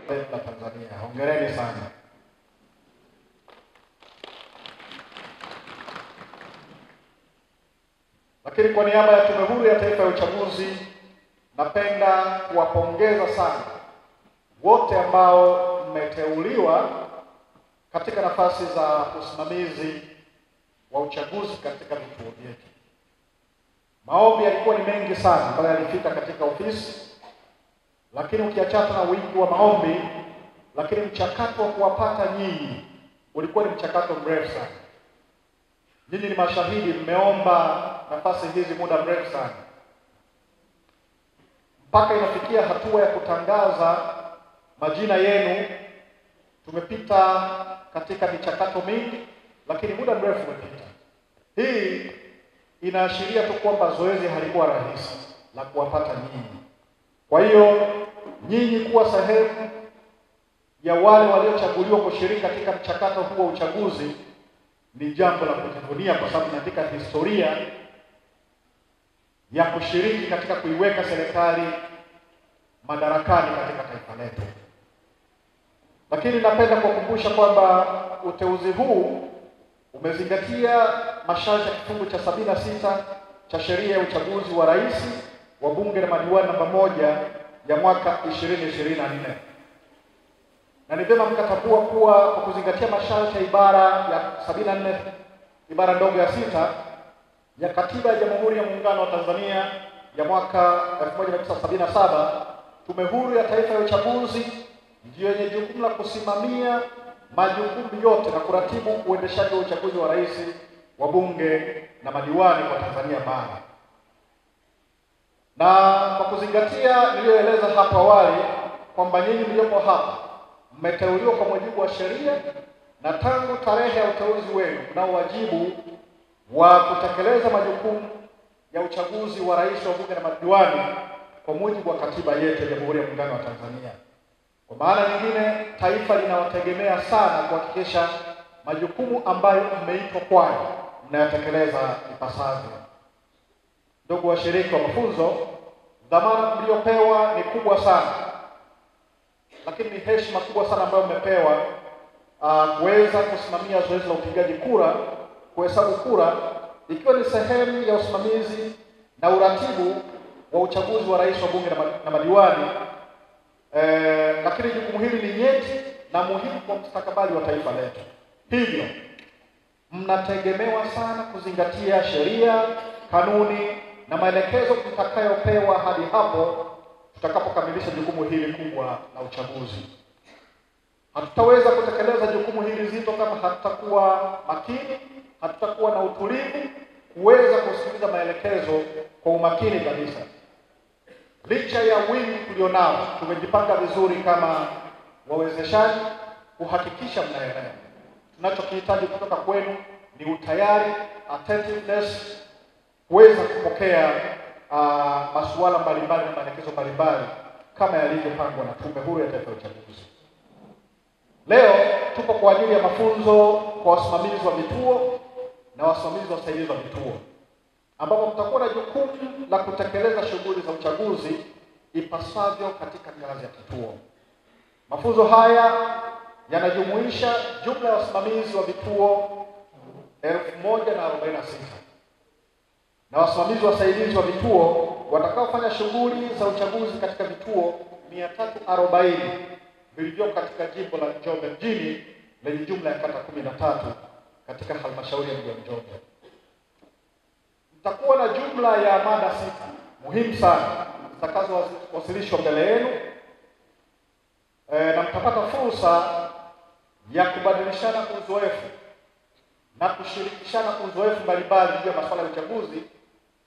la Tanzania. Hongereni sana. Lakini kwa niaba ya Tume Huru ya Taifa ya Uchaguzi, napenda kuwapongeza sana wote ambao mmeteuliwa katika nafasi za usimamizi wa uchaguzi katika vituo vyetu. Maombi yalikuwa ni mengi sana ambayo yalifika katika ofisi, lakini ukiachana na wingi wa maombi, lakini mchakato wa kuwapata nyinyi ulikuwa ni mchakato mrefu sana. Nyinyi ni mashahidi, mmeomba nafasi hizi muda mrefu sana, mpaka inafikia hatua ya kutangaza majina yenu. Tumepita katika michakato mingi, lakini muda mrefu umepita. Hii inaashiria tu kwamba zoezi halikuwa rahisi la kuwapata nyinyi. Kwa hiyo nyinyi kuwa sehemu ya wale waliochaguliwa kushiriki katika mchakato huu wa uchaguzi ni jambo la kujivunia, kwa sababu katika historia ya kushiriki katika kuiweka serikali madarakani katika taifa letu. Lakini napenda kukumbusha kwamba uteuzi huu umezingatia masharti ya kifungu cha 76 cha sheria ya uchaguzi wa rais, wa bunge na madiwani namba 1 ya mwaka 2024. Na ni vyema mkatambua kuwa kwa kuzingatia masharti ya ibara ya 74 ibara ndogo ya 6 ya Katiba ya Jamhuri ya Muungano wa Tanzania ya mwaka 1977, Tume Huru ya Taifa ya Uchaguzi ndiyo yenye jukumu la kusimamia majukumu yote na kuratibu uendeshaji wa uchaguzi wa rais, wa bunge na madiwani kwa Tanzania bara. Na kwa kuzingatia niliyoeleza hapo awali kwamba nyinyi mliopo hapa mmeteuliwa kwa mujibu wa sheria, na tangu tarehe ya uteuzi wenu mnao wajibu wa kutekeleza majukumu ya uchaguzi wa rais, wa bunge na madiwani kwa mujibu wa katiba yetu ya Jamhuri ya Muungano wa Tanzania. Kwa maana nyingine, taifa linawategemea sana kuhakikisha majukumu ambayo mmeitwa kwayo mnayatekeleza ipasavyo. Ndugu washiriki wa mafunzo, dhamana mliopewa ni kubwa sana, lakini ni heshima kubwa sana ambayo mmepewa kuweza kusimamia zoezi la upigaji kura, kuhesabu kura, ikiwa ni sehemu ya usimamizi na uratibu wa uchaguzi wa rais, wa bunge na madiwani. Lakini jukumu hili ni nyeti na muhimu kwa mustakabali wa taifa letu. Hivyo mnategemewa sana kuzingatia sheria, kanuni na maelekezo mtakayopewa hadi hapo tutakapokamilisha jukumu hili kubwa la uchaguzi. Hatutaweza kutekeleza jukumu hili zito kama hatutakuwa makini, hatutakuwa na utulivu kuweza kusikiliza maelekezo kwa umakini kabisa. Licha ya wingi tulionao, tumejipanga vizuri kama wawezeshaji kuhakikisha mnaelewa. Tunachokihitaji kutoka kwenu ni utayari, attentiveness, kuweza kupokea masuala mbalimbali na maelekezo mbalimbali kama yalivyopangwa na Tume Huru ya Taifa ya Uchaguzi. Leo tupo kwa ajili ya mafunzo kwa wasimamizi wa vituo na wasimamizi wasaidizi wa vituo, ambapo mtakuwa na jukumu la kutekeleza shughuli za uchaguzi ipasavyo katika ngazi ya kituo. Mafunzo haya yanajumuisha jumla ya wasimamizi wa vituo 1046 na wasimamizi wasaidizi wa vituo watakaofanya shughuli za uchaguzi katika vituo 340 vilivyopo katika jimbo la Njombe mjini lenye jumla ya kata 13 katika halmashauri ya mji wa Njombe. Mtakuwa na jumla ya mada 6 muhimu sana zitakazowasilishwa mbele yenu, na mtapata fursa ya kubadilishana uzoefu na kushirikishana uzoefu mbalimbali juu ya masuala ya uchaguzi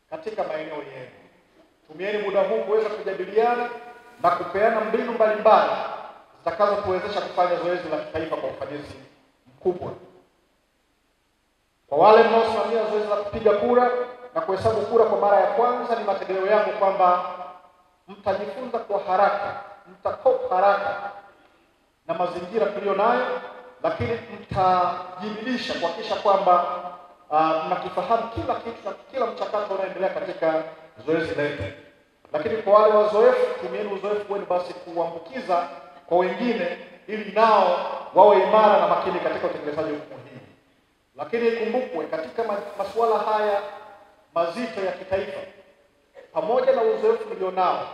katika maeneo yenu. Tumieni muda huu kuweza kujadiliana na kupeana mbinu mbalimbali zitakazotuwezesha kufanya zoezi la kitaifa kwa ufanisi mkubwa. Kwa wale mnaosimamia zoezi la kupiga kura na kuhesabu kura kwa mara ya kwanza, ni mategemeo yangu kwamba mtajifunza kwa haraka, mtakopa haraka na mazingira tulio nayo, lakini mtajibidiisha kuhakikisha kwamba mnakifahamu kila kitu na kila mchakato unaoendelea katika zoezi letu. Lakini kwa wale wazoefu, tumieni uzoefu wenu basi kuambukiza kwa wengine, ili nao wawe imara na makini katika utekelezaji wa jukumu hili. Lakini ikumbukwe, katika masuala haya mazito ya kitaifa, pamoja na uzoefu mlionao,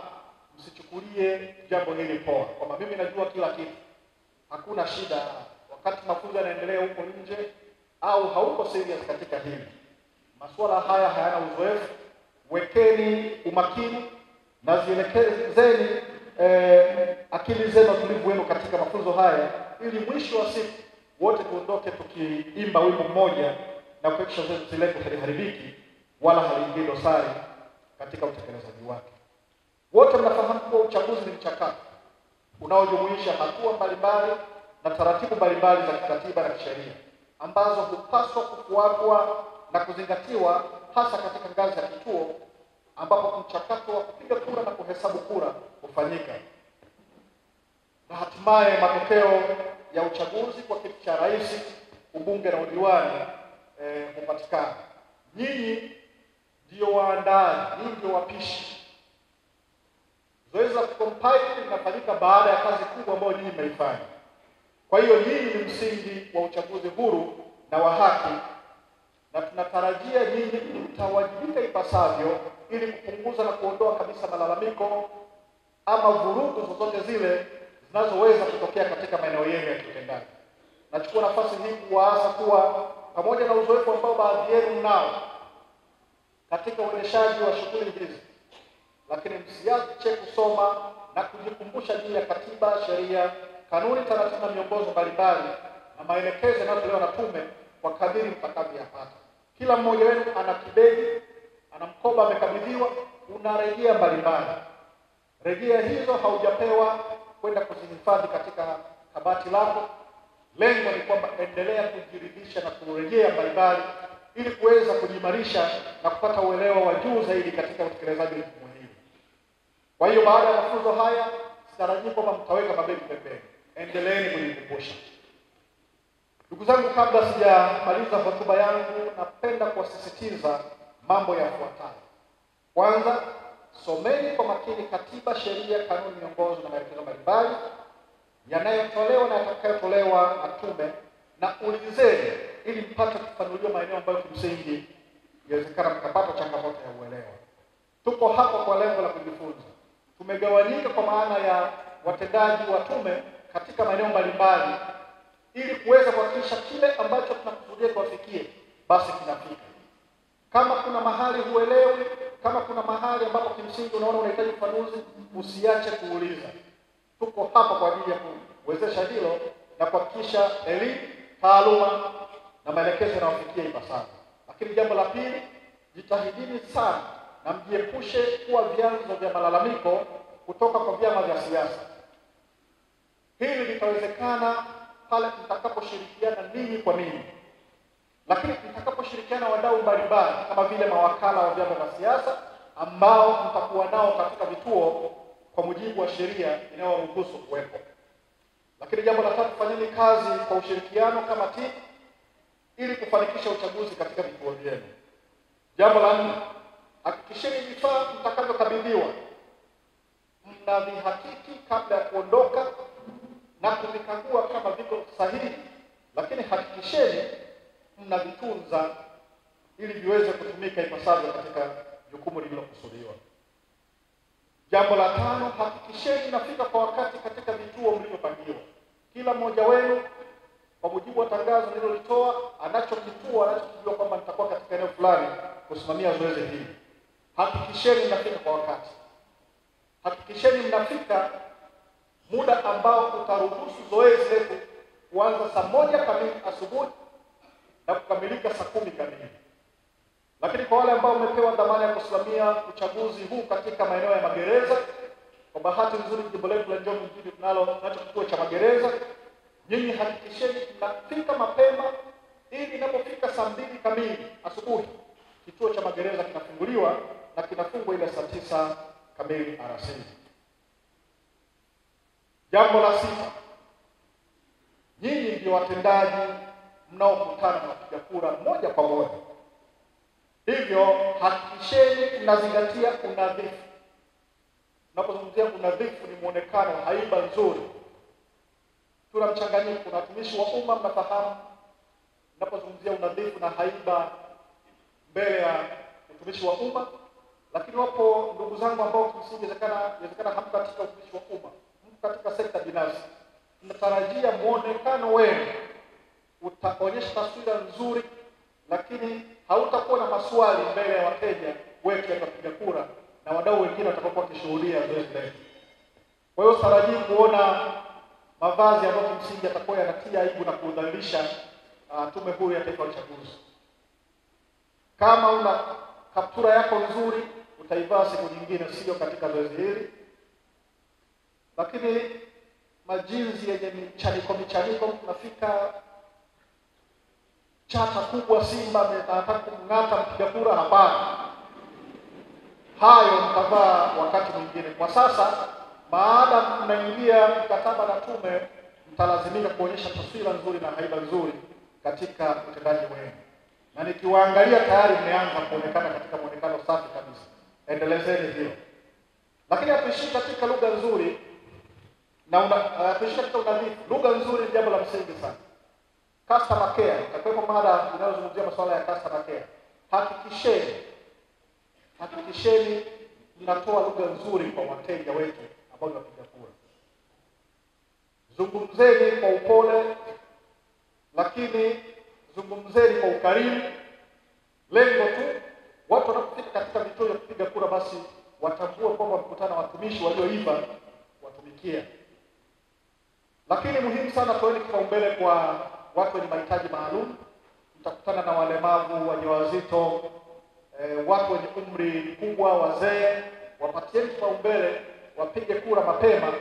msichukulie jambo hili poa, kwamba mimi najua kila kitu, hakuna shida, wakati mafunzo yanaendelea huko nje, au hauko serious katika hili. Masuala haya hayana uzoefu. Wekeni umakini na zielekezeni akili zenu, tulivu wenu katika mafunzo haya, ili mwisho wa siku wote tuondoke tukiimba wimbo mmoja na kuhakikisha zoezi letu haliharibiki wala haliingii dosari katika utekelezaji wake. Wote mnafahamu kuwa uchaguzi ni mchakato unaojumuisha hatua mbalimbali na taratibu mbalimbali za kikatiba na kisheria ambazo hupaswa kufuatwa na kuzingatiwa, hasa katika ngazi ya kituo ambapo mchakato wa kupiga kura na kuhesabu kura hufanyika, na hatimaye matokeo ya uchaguzi kwa kiti cha rais, ubunge na udiwani hupatikana. Nyinyi ndio waandaaji, nyinyi ndio wapishi. Zoezi la kucompile linafanyika baada ya kazi kubwa ambayo nyinyi mmeifanya. Kwa hiyo nyinyi ni msingi wa uchaguzi huru na wa haki, na tunatarajia nyinyi mtawajibika ipasavyo ili kupunguza na kuondoa kabisa malalamiko ama vurugu zozote zile zinazoweza kutokea katika maeneo yenu ya kiutendaji. Nachukua nafasi hii kuwaasa kuwa pamoja na uzoefu ambao baadhi yenu mnao katika uendeshaji wa shughuli hizi, lakini msiache kusoma na kujikumbusha juu ya katiba, sheria, kanuni, taratibu na miongozo mbalimbali na maelekezo yanayotolewa na tume kwa kadiri mtakavyoyapata. Kila mmoja wenu ana kibegi, ana mkoba amekabidhiwa, una rejea mbalimbali. Rejea hizo haujapewa kwenda kuzihifadhi katika kabati lako. Lengo ni kwamba endelea kujiridhisha na kurejea mbalimbali ili kuweza kujimarisha na kupata uelewa wa juu zaidi katika utekelezaji wa jukumu hili. Kwa hiyo baada ya mafunzo haya, sitarajii kwamba mtaweka mabegi pembeni. Endeleeni kujikumbusha. Ndugu zangu, kabla sijamaliza hotuba yangu, napenda kuwasisitiza mambo yafuatayo. Kwanza, someni kwa makini katiba, sheria, kanuni, miongozo na maelekezo mbalimbali yanayotolewa na yatakayotolewa na tume, na ulizeni ili mpate kufanuliwa maeneo ambayo kimsingi inawezekana mkapata changamoto ya uelewa. Tuko hapa kwa lengo la kujifunza. Tumegawanyika kwa maana ya watendaji wa tume katika maeneo mbalimbali ili kuweza kuhakikisha kile ambacho tunakusudia tuwafikie basi kinafika. Kama kuna mahali huelewi, kama kuna mahali ambapo kimsingi unaona unahitaji ufafanuzi, usiache kuuliza. Tuko hapa kwa ajili ya kuwezesha hilo na kuhakikisha elimu, taaluma na maelekezo yanayofikia ipasavyo. Lakini jambo la pili, jitahidini sana na mjiepushe kuwa vyanzo vya malalamiko kutoka kwa vyama vya siasa. Hili litawezekana pale mtakaposhirikiana ninyi kwa ninyi, lakini mtakaposhirikiana wadau mbalimbali kama vile mawakala wa vyama vya siasa ambao mtakuwa nao katika vituo kwa mujibu wa sheria inayoruhusu kuwepo. Lakini jambo la tatu, fanyeni kazi kwa ushirikiano kama timu ili kufanikisha uchaguzi katika vituo vyenu. Jambo la nne, hakikisheni vifaa mtakavyokabidhiwa mnavihakiki kabla ya kuondoka na kuvikagua kama viko sahihi, lakini hakikisheni mnavitunza ili viweze kutumika ipasavyo katika jukumu lililokusudiwa. Jambo la tano, hakikisheni mnafika kwa wakati katika vituo mlivyopangiwa. Kila mmoja wenu kwa mujibu wa tangazo nililolitoa anacho kituo anachokijua kwamba nitakuwa katika eneo fulani kusimamia zoezi hili. Hakikisheni mnafika kwa wakati. Hakikisheni mnafika muda ambao utaruhusu zoezi letu kuanza saa 1 kamili asubuhi na kukamilika saa 10 kamili. Lakini kwa wale ambao wamepewa dhamana ya kusimamia uchaguzi huu katika maeneo ya magereza, kwa bahati nzuri jimbo letu la Njombe mjini tunacho kituo cha magereza, nyinyi hakikisheni mnafika mapema ili inapofika saa 2 kamili asubuhi kituo cha magereza kinafunguliwa na kinafungwa ile saa 9 kamili alasiri. Jambo la sita, nyinyi ndio watendaji mnaokutana na wapiga kura moja kwa moja. Hivyo hakikisheni mnazingatia unadhifu. Tunapozungumzia unadhifu ni muonekano, haiba nzuri, tuna mchanganyiko. Kuna watumishi wa umma, mnafahamu ninapozungumzia unadhifu na haiba mbele ya utumishi wa umma, lakini wapo ndugu zangu ambao kimsingi inawezekana hamko katika utumishi wa umma, mko katika sekta binafsi. Tunatarajia muonekano wenu utaonyesha taswira nzuri, lakini hautakuwa na maswali mbele ya wateja wetu watapiga kura na wadau wengine watakaokuwa wakishuhudia zoezi letu. Kwa hiyo tarajii kuona mavazi ambayo kimsingi yatakuwa yanatia aibu na kudhalilisha Tume Huru ya Taifa ya Uchaguzi. Kama una kaptura yako nzuri utaivaa siku nyingine, sio katika zoezi hili. Lakini majinsi yenye michaniko tunafika chata kubwa Simba anataka kumng'ata mpiga kura, hapana. Hayo mtavaa wakati mwingine. Kwa sasa maada mnaingia mkataba na tume, mtalazimika kuonyesha taswira nzuri na haiba nzuri katika utendaji wenu. Na nikiwaangalia tayari mmeanza kuonekana katika muonekano safi kabisa. Endelezeni hilo. Lakini hatuishii katika lugha nzuri na hatuishii katika unadhifu. Lugha nzuri ni jambo la msingi sana. Customer care, itakuwepo mada inayozungumzia masuala ya customer care. Hakikisheni mnatoa lugha nzuri kwa wateja wetu ambao ni wapiga kura. Zungumzeni kwa upole, lakini zungumzeni kwa ukarimu. Lengo tu watu wanapofika katika vituo vya kupiga kura basi watambue kwamba mkutano na watumishi walioiva watumikia. Lakini muhimu sana, toeni kipaumbele kwa watu wenye mahitaji maalum. Mtakutana na walemavu, wajawazito, watu wenye umri mkubwa, wazee. Wapatieni kipaumbele, wapige kura mapema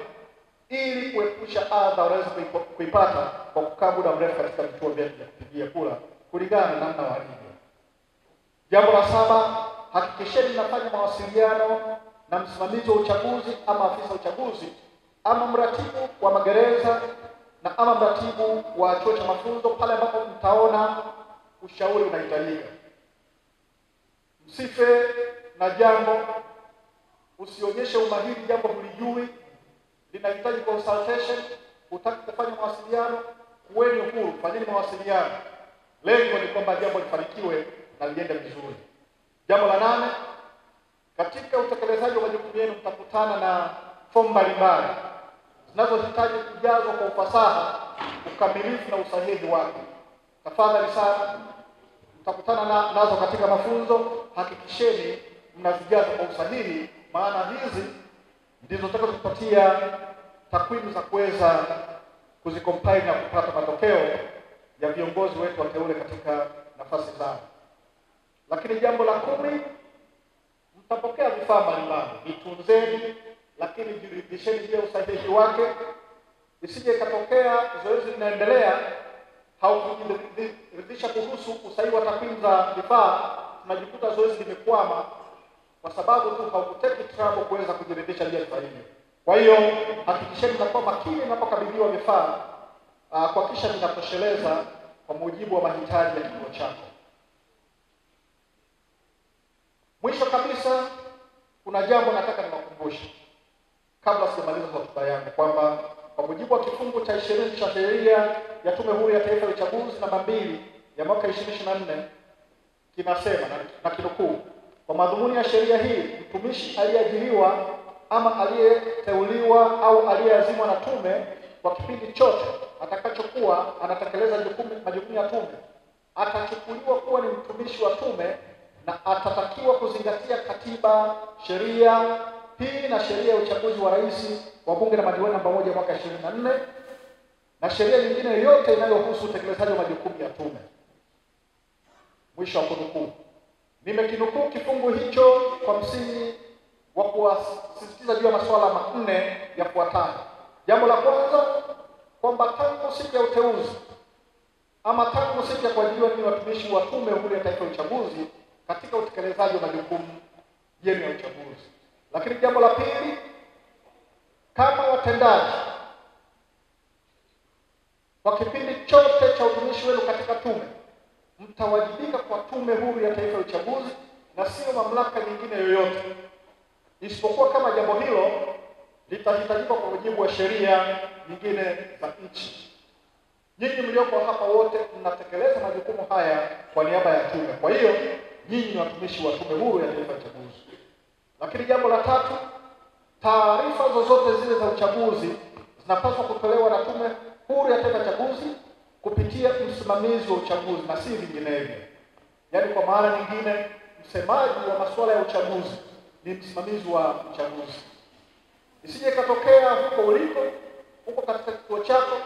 ili kuepusha adha wanaweza kuipata kwa kukaa muda mrefu katika vituo vya kupigia kura kulingana na namna walivyo. Jambo la 7, hakikisheni mnafanya mawasiliano na msimamizi wa uchaguzi ama afisa uchaguzi ama mratibu wa magereza na ama mratibu wa chuo cha mafunzo pale ambapo mtaona ushauri unahitajika. Msife na jambo, usionyeshe umahiri jambo mlijui, linahitaji consultation, utaki kufanya mawasiliano, kuweni huru, fanyeni mawasiliano. Lengo ni kwamba jambo lifanikiwe na liende vizuri. Jambo la 8, katika utekelezaji wa majukumu yenu mtakutana na fomu mbalimbali zinazohitaji kujazwa kwa ufasaha, ukamilifu na usahihi wake. Tafadhali sana, mtakutana nazo katika mafunzo. Hakikisheni mnazijaza kwa usahihi, maana hizi ndizo zitakazotupatia takwimu za kuweza kuzicompile na kupata matokeo ya viongozi wetu wateule katika nafasi zao. Lakini jambo la 10, mtapokea vifaa mbalimbali. Vitunzeni, lakini jiridhisheni juu ya usahihi wake. Isije katokea zoezi linaendelea haukujiridhisha kuhusu usahihi wa takwimu za vifaa, tunajikuta zoezi limekwama kwa sababu tu haukuteki trouble kuweza kujiridhisha juu ya vifaa hivyo. Kwa hiyo hakikisheni mnakuwa makini mnapokabidhiwa vifaa, kuhakikisha vinatosheleza kwa mujibu wa mahitaji ya kituo chako. Mwisho kabisa, kuna jambo nataka niwakumbushe kabla sijamaliza hotuba yangu, kwamba kwa mujibu wa kifungu cha 20 cha sheria ya Tume Huru ya Taifa ya Uchaguzi namba 2 ya mwaka 2024 kinasema na kinukuu, kwa madhumuni ya sheria hii, mtumishi aliyeajiriwa ama aliyeteuliwa au aliyeazimwa na tume kwa kipindi chote atakachokuwa anatekeleza majukumu ya tume atachukuliwa kuwa ni mtumishi wa tume na atatakiwa kuzingatia katiba, sheria hii na sheria ya uchaguzi wa rais, wa bunge na madiwani namba 1 mwaka 24 na sheria nyingine yote inayohusu utekelezaji wa majukumu ya tume. Mwisho wa kunukuu. Nimekinukuu kifungu hicho kwa msingi wa kuasisitiza juu ya masuala 4 yafuatayo. Jambo la kwanza, kwamba tangu siku ya uteuzi ama tangu siku ya kuajiriwa ni watumishi wa Tume Huru ya Taifa ya Uchaguzi katika utekelezaji wa majukumu yenu ya uchaguzi. Lakini jambo la pili, kama watendaji kwa kipindi chote cha utumishi wenu katika tume, mtawajibika kwa Tume Huru ya Taifa ya Uchaguzi na sio mamlaka nyingine yoyote, isipokuwa kama jambo hilo litahitajika kwa mujibu wa sheria nyingine za nchi. Nyinyi mlioko hapa wote mnatekeleza majukumu haya kwa niaba ya tume. Kwa hiyo nyinyi ni watumishi wa Tume Huru ya Taifa ya Uchaguzi. Lakini jambo la tatu, taarifa zozote zile za uchaguzi zinapaswa kutolewa na Tume Huru ya Taifa ya Uchaguzi kupitia msimamizi wa uchaguzi na si vinginevyo. Yaani kwa maana nyingine, msemaji wa masuala ya uchaguzi ni msimamizi wa uchaguzi. Isije ikatokea huko uliko, huko katika kituo chako,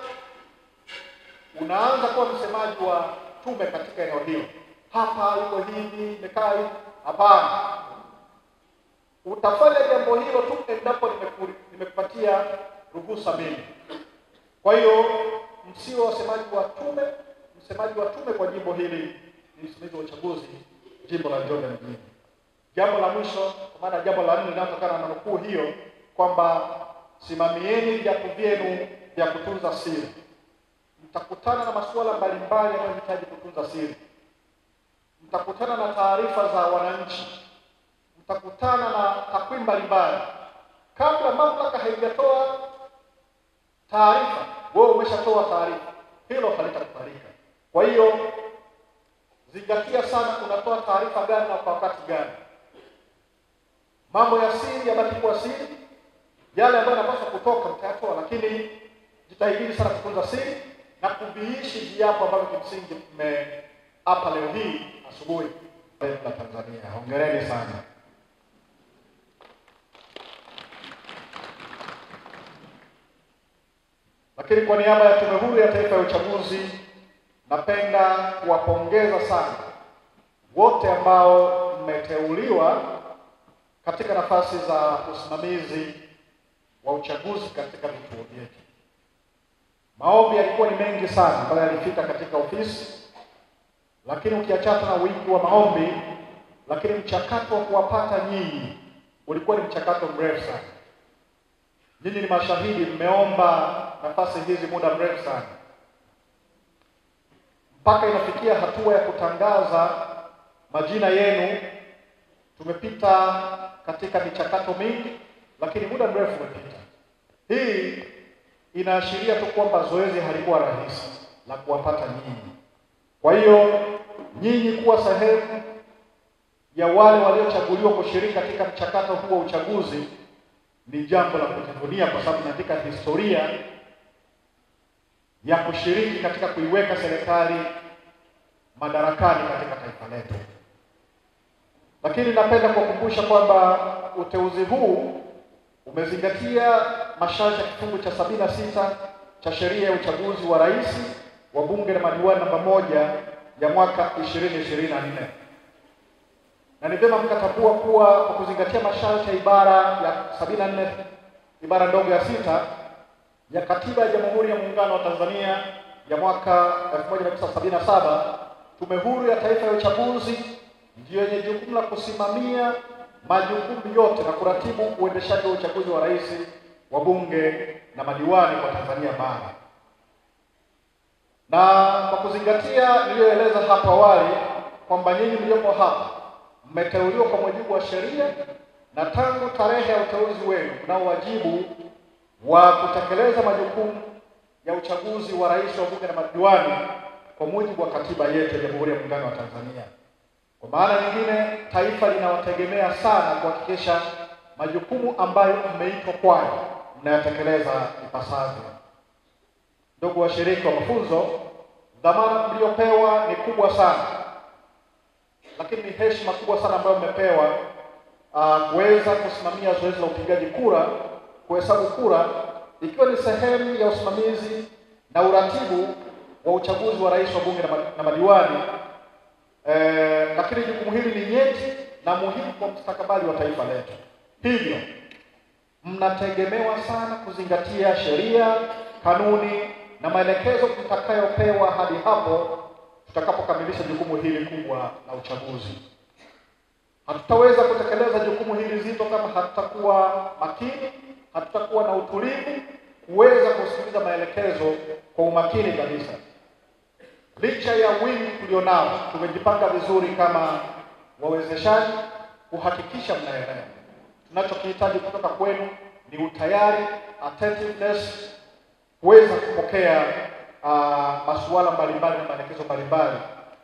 unaanza kuwa msemaji wa tume katika eneo hilo. Hapa yuko hivi, imekaa hivi. Hapana. Utafanya jambo hilo tu endapo nimekupatia ruhusa mimi. Kwa hiyo msio wasemaji wa tume. Msemaji wa tume kwa jimbo hili ni msimamizi wa uchaguzi jimbo la Njombe mjini. Jambo la mwisho, kwa maana jambo la 4 linalotokana na nukuu hiyo, kwamba simamieni viapo vyenu vya kutunza siri. Mtakutana na masuala mbalimbali yanayohitaji kutunza siri. Mtakutana na taarifa za wananchi. Mtakutana na takwimu mbalimbali. Kabla mamlaka haijatoa taarifa, wewe umeshatoa taarifa. Hilo halitakubalika. Kwa hiyo zingatia sana unatoa taarifa gani na kwa wakati gani. Mambo ya siri yabaki kuwa siri. Yale ambayo yanapaswa kutoka mtayatoa, lakini jitahidi sana kutunza siri na kuviishi viapo ambavyo kimsingi hapa leo hii asubuhi la Tanzania. Hongereni sana. Lakini kwa niaba ya Tume Huru ya Taifa ya Uchaguzi, napenda kuwapongeza sana wote ambao mmeteuliwa katika nafasi za usimamizi wa uchaguzi katika vituo vyetu. Maombi yalikuwa ni mengi sana ambayo yalifika katika ofisi, lakini ukiachana na wingi wa maombi, lakini mchakato wa kuwapata nyinyi ulikuwa ni mchakato mrefu sana. Nyinyi ni mashahidi, mmeomba nafasi hizi muda mrefu sana. Mpaka inafikia hatua ya kutangaza majina yenu, tumepita katika michakato mingi, lakini muda mrefu umepita. Hii inaashiria tu kwamba zoezi halikuwa rahisi la kuwapata nyinyi. Kwa hiyo nyinyi kuwa sehemu ya wale waliochaguliwa kushiriki katika mchakato huu wa uchaguzi ni jambo la kujivunia, kwa sababu katika historia ya kushiriki katika kuiweka serikali madarakani katika taifa letu. Lakini napenda kukumbusha kwamba uteuzi huu umezingatia masharti ya kifungu cha 76 cha sheria ya uchaguzi wa rais, wa bunge na madiwani namba 1 ya mwaka 2024. Na ni vyema mkatambua kuwa kwa kuzingatia masharti ya ibara ya 74 ibara ndogo ya 6 ya Katiba ya Jamhuri ya Muungano wa Tanzania ya mwaka 1977, Tume Huru ya Taifa ya Uchaguzi ndiyo yenye jukumu la kusimamia majukumu yote na kuratibu uendeshaji wa uchaguzi wa rais, wa bunge na madiwani kwa Tanzania bara. Na kwa kuzingatia niliyoeleza hapo awali kwamba nyinyi mliopo hapa mmeteuliwa kwa mujibu wa sheria, na tangu tarehe ya uteuzi wenu mnao wajibu wa kutekeleza majukumu ya uchaguzi wa rais, wa bunge na madiwani kwa mujibu wa katiba yetu ya Jamhuri ya Muungano wa Tanzania. Kwa maana nyingine, taifa linawategemea sana kuhakikisha majukumu ambayo mmeitwa kwayo mnayatekeleza ipasavyo. Ndugu washiriki wa mafunzo, dhamana mliopewa ni kubwa sana, lakini ni heshima kubwa sana ambayo mmepewa kuweza kusimamia zoezi la upigaji kura, kuhesabu kura, ikiwa ni sehemu ya usimamizi na uratibu wa uchaguzi wa rais, wa bunge na madiwani. Lakini jukumu hili ni nyeti na muhimu kwa mustakabali wa taifa letu. Hivyo mnategemewa sana kuzingatia sheria, kanuni na maelekezo mtakayopewa hadi hapo tutakapokamilisha jukumu hili kubwa la uchaguzi. Hatutaweza kutekeleza jukumu hili zito kama hatutakuwa makini, hatutakuwa na utulivu kuweza kusikiliza maelekezo kwa umakini kabisa. Licha ya wingi tulionao, tumejipanga vizuri kama wawezeshaji kuhakikisha mnaelewa. Tunachokihitaji kutoka kwenu ni utayari, attentiveness, kuweza kupokea masuala mbalimbali na maelekezo mbalimbali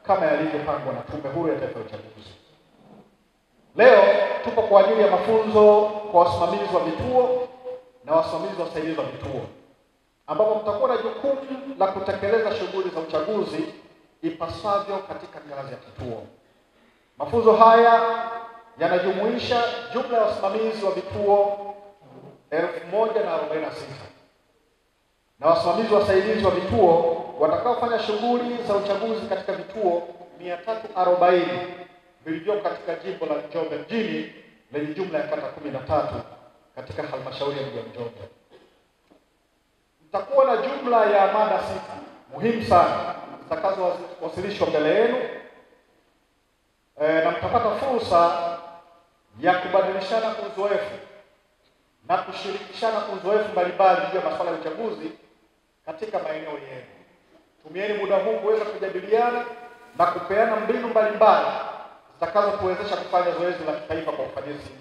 kama yalivyopangwa na Tume Huru ya Taifa ya Uchaguzi. Leo tupo kwa ajili ya mafunzo kwa wasimamizi wa vituo na wasimamizi wasaidizi wa vituo, ambapo mtakuwa na jukumu la kutekeleza shughuli za uchaguzi ipasavyo katika ngazi ya kituo. Mafunzo haya yanajumuisha jumla ya wasimamizi wa vituo 1046 na wasimamizi wasaidizi wa vituo watakaofanya shughuli za uchaguzi katika vituo 340 vilivyo katika jimbo la Njombe mjini lenye jumla ya kata 13 katika halmashauri ya mji wa Njombe. Mtakuwa na jumla ya mada 6 muhimu sana zitakazowasilishwa mbele yenu, na mtapata fursa ya kubadilishana uzoefu na kushirikishana uzoefu mbalimbali juu ya masuala ya uchaguzi katika maeneo yenu. Tumieni muda huu kuweza kujadiliana na kupeana mbinu mbalimbali zitakazotuwezesha kufanya zoezi la kitaifa kwa ufanisi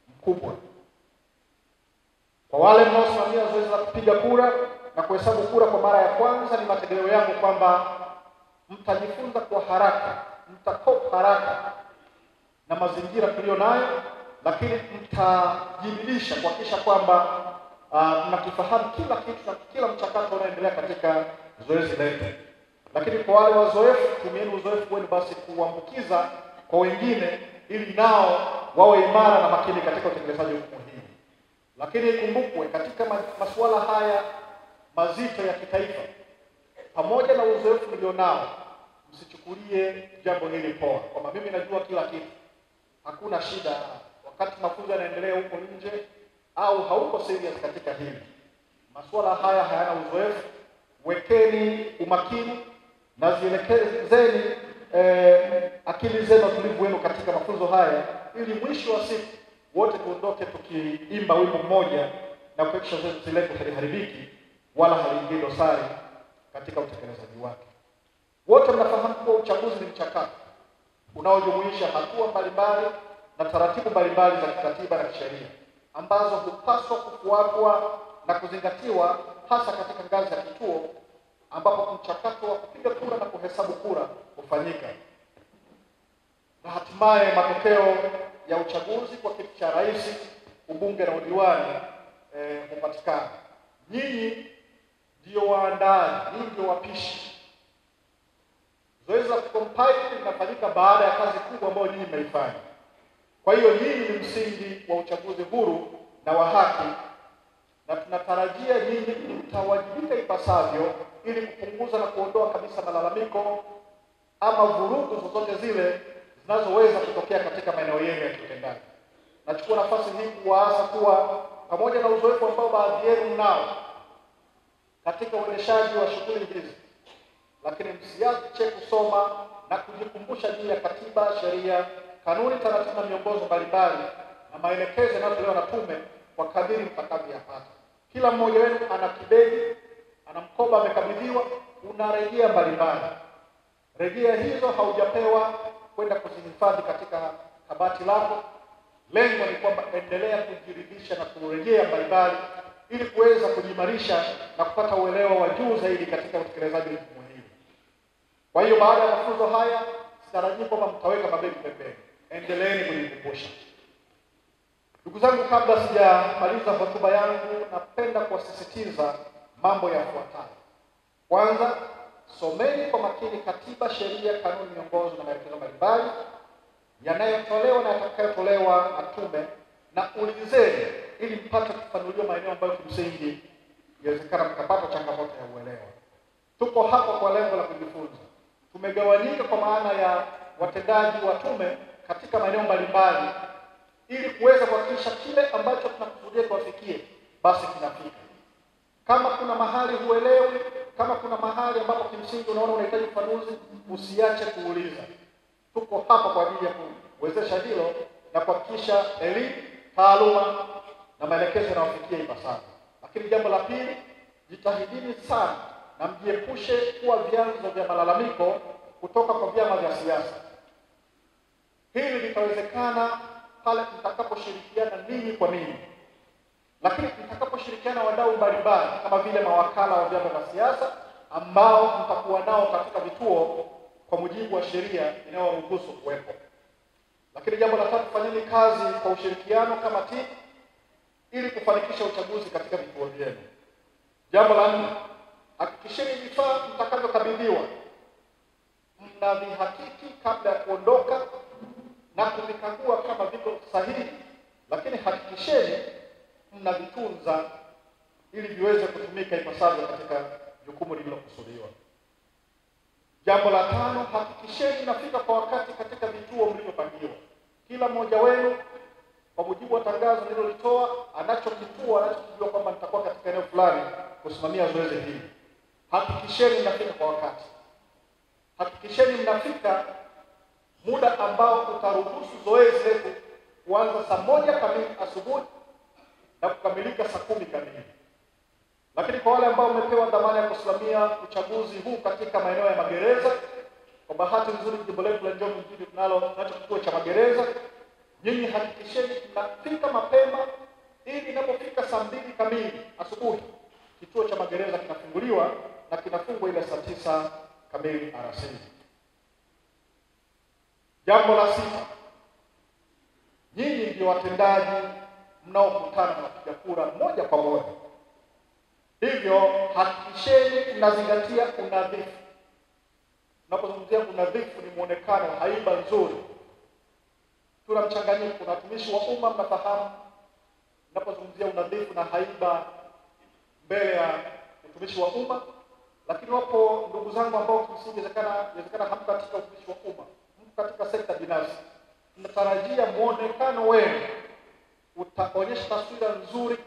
mkubwa. Kwa wale mnaosimamia zoezi la kupiga kura na kuhesabu kura kwa mara ya kwanza, ni mategemeo yangu kwamba mtajifunza kwa haraka, mtakopa haraka na mazingira tulio nayo, lakini mtajibidiisha kuhakikisha kwamba mnakifahamu kila kitu na kila mchakato unaoendelea katika zoezi letu. Lakini kwa wale wazoefu, tumieni uzoefu wenu basi kuambukiza kwa wengine, ili nao wawe imara na makini katika utekelezaji wa jukumu hili. Lakini ikumbukwe, katika masuala haya mazito ya kitaifa, pamoja na uzoefu mlionao, msichukulie jambo hili poa kwamba mimi najua kila kitu, hakuna shida. Wakati mafunzo yanaendelea huko nje au hauko serious katika hili, masuala haya hayana uzoefu. Wekeni umakini na zielekezeni akili zenu, tulivu wenu katika mafunzo haya, ili mwisho wa siku wote tuondoke tukiimba wimbo mmoja na kuhakikisha zoezi letu haliharibiki wala haliingii dosari katika utekelezaji wake. Wote mnafahamu kuwa uchaguzi ni mchakato unaojumuisha hatua mbalimbali na taratibu mbalimbali za kikatiba na kisheria ambazo hupaswa kufuatwa na kuzingatiwa, hasa katika ngazi ya kituo ambapo mchakato wa kupiga kura na kuhesabu kura hufanyika, na hatimaye matokeo ya uchaguzi kwa kiti cha rais, ubunge na udiwani hupatikana. Nyinyi ndio waandaaji, nyinyi ndio wapishi. Zoezi la kucompile linafanyika baada ya kazi kubwa ambayo nyinyi mmeifanya. Kwa hiyo nyinyi ni msingi wa uchaguzi huru na wa haki, na tunatarajia nyinyi mtawajibika ipasavyo ili kupunguza na kuondoa kabisa malalamiko ama vurugu zozote zile zinazoweza kutokea katika maeneo yenu ya kiutendaji. Nachukua nafasi hii kuwaasa kuwa pamoja na uzoefu ambao baadhi yenu mnao katika uendeshaji wa shughuli hizi, lakini msiache kusoma na kujikumbusha juu ya katiba, sheria, kanuni, taratibu na miongozo mbalimbali na maelekezo yanayotolewa na tume kwa kadiri mtakavyoyapata. Kila mmoja wenu ana kibegi, ana mkoba amekabidhiwa, una rejea mbalimbali. Rejea hizo haujapewa kwenda kuzihifadhi katika kabati lako. Lengo ni kwamba endelea kujiridhisha na kurejea mbalimbali ili kuweza kujimarisha na kupata uelewa wa juu zaidi katika utekelezaji wa jukumu hili. Kwa hiyo baada ya mafunzo haya, sitarajii kwamba mtaweka mabegi pembeni. Endeleeni kujikumbusha. Ndugu zangu, kabla sijamaliza hotuba yangu, napenda kuwasisitiza mambo yafuatayo. Kwanza, someni kwa makini katiba, sheria, kanuni, miongozo na maelekezo mbalimbali yanayotolewa na yatakayotolewa na tume, na ulizeni ili mpate kufanuliwa maeneo ambayo kimsingi inawezekana mkapata changamoto ya uelewa. Tuko hapa kwa lengo la kujifunza. Tumegawanyika kwa maana ya watendaji wa tume katika maeneo mbalimbali ili kuweza kuhakikisha kile ambacho tunakusudia tuwafikie basi kinafika. Kama kuna mahali huelewi, kama kuna mahali ambapo kimsingi unaona unahitaji ufafanuzi, usiache kuuliza. Tuko hapa kwa ajili ya kuwezesha hilo na kuhakikisha elimu, taaluma na maelekezo yanayofikia ipasavyo. Lakini jambo la pili, jitahidini sana na mjiepushe kuwa vyanzo vya malalamiko kutoka kwa vyama vya siasa. Hili litawezekana pale mtakaposhirikiana ninyi kwa ninyi. Lakini mtakaposhirikiana wadau mbalimbali kama vile mawakala wa vyama vya siasa ambao mtakuwa nao katika vituo kwa mujibu wa sheria inayoruhusu kuwepo. Lakini jambo la tatu, fanyeni kazi kwa ushirikiano kama timu ili kufanikisha uchaguzi katika vituo vyenu. Jambo la nne, hakikisheni vifaa mtakavyokabidhiwa mnavihakiki kabla ya kuondoka na kuvikagua kama viko sahihi, lakini hakikisheni mnavitunza ili viweze kutumika ipasavyo katika jukumu lililokusudiwa. Jambo la tano, hakikisheni mnafika kwa wakati katika vituo mlivyopangiwa. Kila mmoja wenu kwa mujibu wa tangazo nililolitoa anacho kituo anachokijua kwamba nitakuwa katika eneo fulani kusimamia zoezi hili. Hakikisheni mnafika kwa wakati. Hakikisheni mnafika muda ambao utaruhusu zoezi letu kuanza saa 1 kamili asubuhi na kukamilika saa 10 kamili. Lakini kwa wale ambao wamepewa dhamana ya kusimamia uchaguzi huu katika maeneo ya magereza, kwa bahati nzuri jimbo letu la Njombe mjini tunacho kituo cha magereza. Nyinyi hakikisheni mnafika mapema ili inapofika saa 2 kamili asubuhi kituo cha magereza kinafunguliwa na kinafungwa ile saa 9 kamili alasiri. Jambo la sita, nyinyi ndio watendaji mnaokutana na wapiga kura moja kwa moja. Hivyo hakikisheni mnazingatia unadhifu. Tunapozungumzia unadhifu ni muonekano, haiba nzuri. Tuna mchanganyiko, kuna watumishi wa umma mnafahamu. Tunapozungumzia unadhifu na haiba mbele ya utumishi wa umma, lakini wapo ndugu zangu ambao kimsingi inawezekana hamko katika utumishi wa umma, mko katika sekta binafsi. Tunatarajia muonekano wenu utaonyesha taswira nzuri,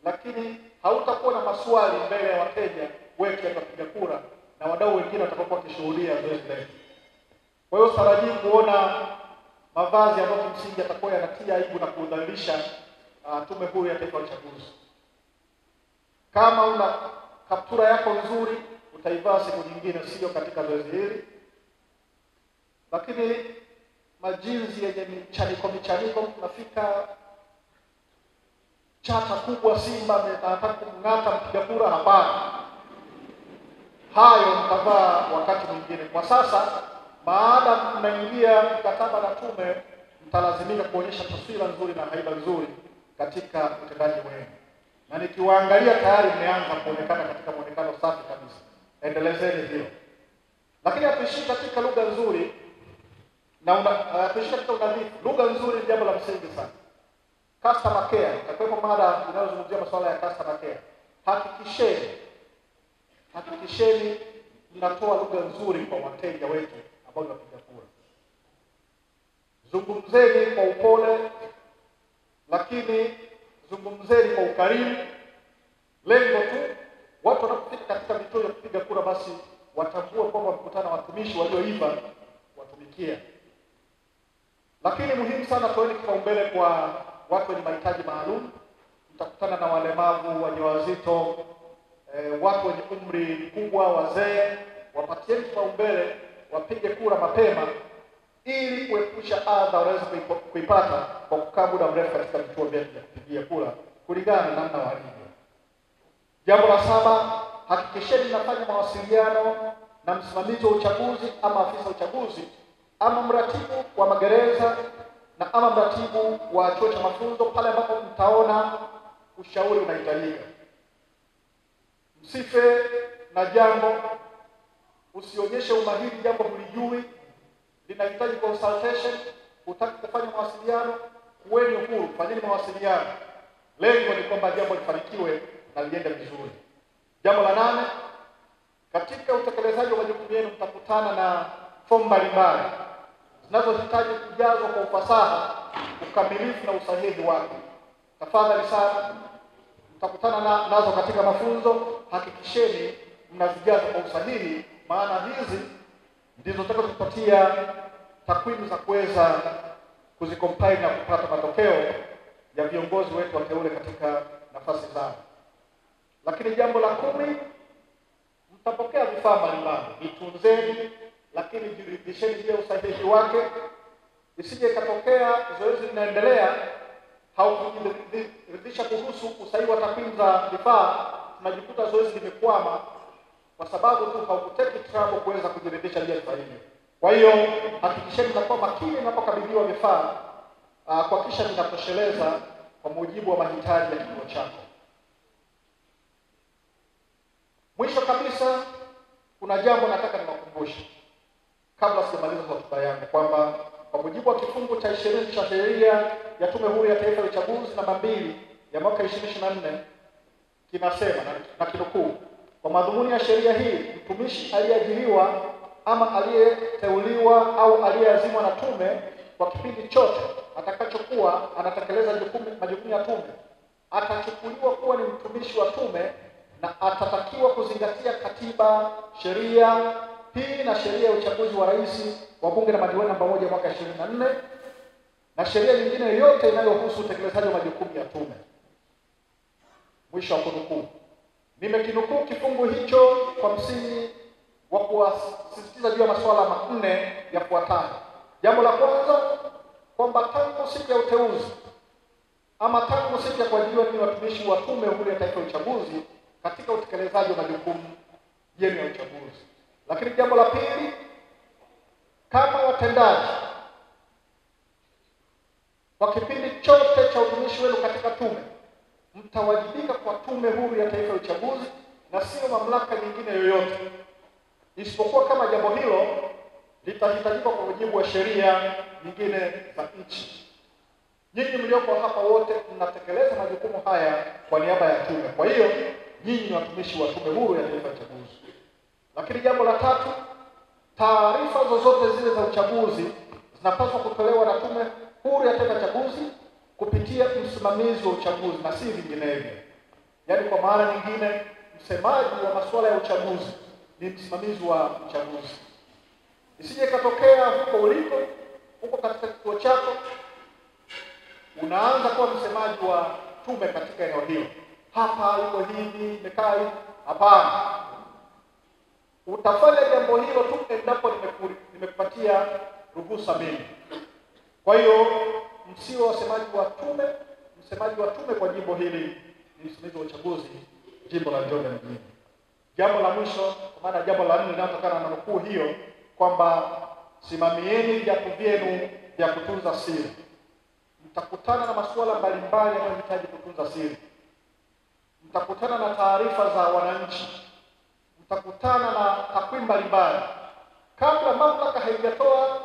lakini hautakuwa na maswali mbele ya wateja wetu watapiga kura na wadau wengine watakaokuwa wakishuhudia zoezi letu. Kwa hiyo tarajii kuona mavazi ambayo kimsingi yatakuwa yanatia aibu na kudhalilisha Tume Huru ya Taifa ya Uchaguzi. Kama una kaptura yako nzuri utaivaa siku nyingine, sio katika zoezi hili. Lakini majinsi yenye michaniko tunafika chata kubwa Simba anataka kumng'ata mpiga kura, hapana. Hayo mtavaa wakati mwingine. Kwa sasa maada mnaingia mkataba na tume, mtalazimika kuonyesha taswira nzuri na haiba nzuri katika utendaji wenu. Na nikiwaangalia tayari mmeanza kuonekana katika muonekano safi kabisa. Endelezeni hilo. Lakini hatuishi katika lugha nzuri na hatuishi katika unadhifu. Lugha nzuri ni jambo la msingi sana. Customer care, itakuwepo mada inayozungumzia masuala ya customer care. Hakikisheni mnatoa lugha nzuri kwa wateja wetu ambao ni wapiga kura. Zungumzeni kwa upole, lakini zungumzeni kwa ukarimu. Lengo tu watu wanapofika katika vituo vya kupiga kura basi watambue kwamba wamekutana watumishi walioiva watumikia. Lakini muhimu sana, toeni kipaumbele kwa watu wenye mahitaji maalum. Mtakutana na walemavu, wajawazito, watu wenye umri mkubwa, wazee. Wapatieni kipaumbele, wapige kura mapema ili kuepusha adha wanaweza kuipata kwa kukaa muda mrefu katika vituo vyetu vya kupigia kura kulingana na namna walivyo. Jambo la 7, hakikisheni mnafanya mawasiliano na msimamizi wa uchaguzi ama afisa uchaguzi ama mratibu wa magereza na ama mratibu wa chuo cha mafunzo pale ambapo mtaona ushauri unahitajika. Msife na jambo, usionyeshe umahiri jambo mlijui, linahitaji consultation, utaki kufanya mawasiliano, kuweni huru, fanyeni mawasiliano. Lengo ni kwamba jambo lifanikiwe na liende vizuri. Jambo la 8, katika utekelezaji wa majukumu yenu mtakutana na fomu mbalimbali zinazohitaji kujazwa kwa ufasaha, ukamilifu na usahihi wake. Tafadhali sana, mtakutana nazo katika mafunzo. Hakikisheni mnazijaza kwa usahihi, maana hizi ndizo zitakazotupatia takwimu za kuweza kuzicompile na kupata matokeo ya viongozi wetu wateule katika nafasi zao. Lakini jambo la 10, mtapokea vifaa mbalimbali. Vitunzeni, lakini jiridhisheni juu ya usahihi wake. Isije ikatokea zoezi linaendelea haukujiridhisha kuhusu usahihi wa takwimu za vifaa, tunajikuta zoezi limekwama kwa sababu tu haukuteki trouble kuweza kujiridhisha juu ya vifaa hivyo. Kwa hiyo hakikisheni mnakuwa makini mnapokabidhiwa vifaa, kuhakikisha vinatosheleza kwa mujibu wa mahitaji ya kituo chako. Mwisho kabisa, kuna jambo nataka niwakumbushe kabla sijamaliza hotuba yangu, kwamba kwa mujibu wa kifungu cha 20 cha sheria ya Tume Huru ya Taifa ya Uchaguzi namba 2 ya mwaka 2024 kinasema na kinukuu, kwa madhumuni ya sheria hii, mtumishi aliyeajiriwa ama aliyeteuliwa au aliyeazimwa na tume kwa kipindi chote atakachokuwa anatekeleza majukumu ya tume atachukuliwa kuwa ni mtumishi wa tume na atatakiwa kuzingatia katiba, sheria hii na sheria ya uchaguzi wa rais, wa bunge na madiwani namba 1 mwaka 2024 na sheria nyingine yote inayohusu utekelezaji wa majukumu ya tume. Mwisho wa kunukuu. Nimekinukuu kifungu hicho kwa msingi wa kuwasisitiza juu ya masuala manne yafuatayo. Jambo la kwanza, kwamba tangu siku ya uteuzi ama tangu siku ya kuajiriwa ni watumishi wa Tume Huru ya Taifa ya Uchaguzi katika utekelezaji wa majukumu yenu ya uchaguzi. Lakini jambo la pili, kama watendaji kwa kipindi chote cha utumishi wenu katika tume, mtawajibika kwa Tume Huru ya Taifa ya Uchaguzi na sio mamlaka nyingine yoyote, isipokuwa kama jambo hilo litahitajika kwa mujibu wa sheria nyingine za nchi. Nyinyi mlioko hapa wote mnatekeleza majukumu haya kwa niaba ya tume. Kwa hiyo nyinyi ni watumishi wa Tume Huru ya Taifa ya Uchaguzi. Lakini jambo la tatu, taarifa zozote zile za uchaguzi zinapaswa kutolewa na Tume Huru ya Taifa ya Uchaguzi kupitia msimamizi wa uchaguzi na si vinginevyo. Yaani kwa maana nyingine, msemaji wa masuala ya uchaguzi ni msimamizi wa uchaguzi. Isije ikatokea huko uliko, huko katika kituo chako, unaanza kuwa msemaji wa tume katika eneo hilo. Hapa yuko hivi, mekaa hivi. Hapana. Utafanya jambo hilo tu endapo nimekupatia ruhusa mimi. Kwa hiyo msio wasemaji wa tume. Msemaji wa tume kwa jimbo hili ni msimamizi wa uchaguzi jimbo la Njombe mjini. Jambo la mwisho, kwa maana jambo la 4 linalotokana na nukuu hiyo, kwamba simamieni viapo vyenu vya kutunza siri. Mtakutana na masuala mbalimbali yanayohitaji kutunza siri. Mtakutana na taarifa za wananchi. Mtakutana na takwimu mbalimbali. Kabla mamlaka haijatoa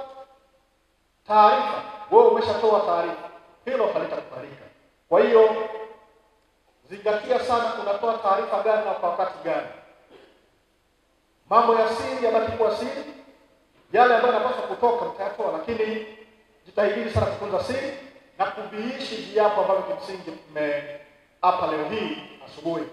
taarifa, wewe umeshatoa taarifa. Hilo halitakubalika. Kwa hiyo zingatia sana unatoa taarifa gani na kwa wakati gani. Mambo ya siri yabaki kuwa siri. Yale ambayo yanapaswa kutoka mtayatoa, lakini jitahidi sana kutunza siri na kuviishi viapo ambavyo kimsingi mmeapa leo hii asubuhi.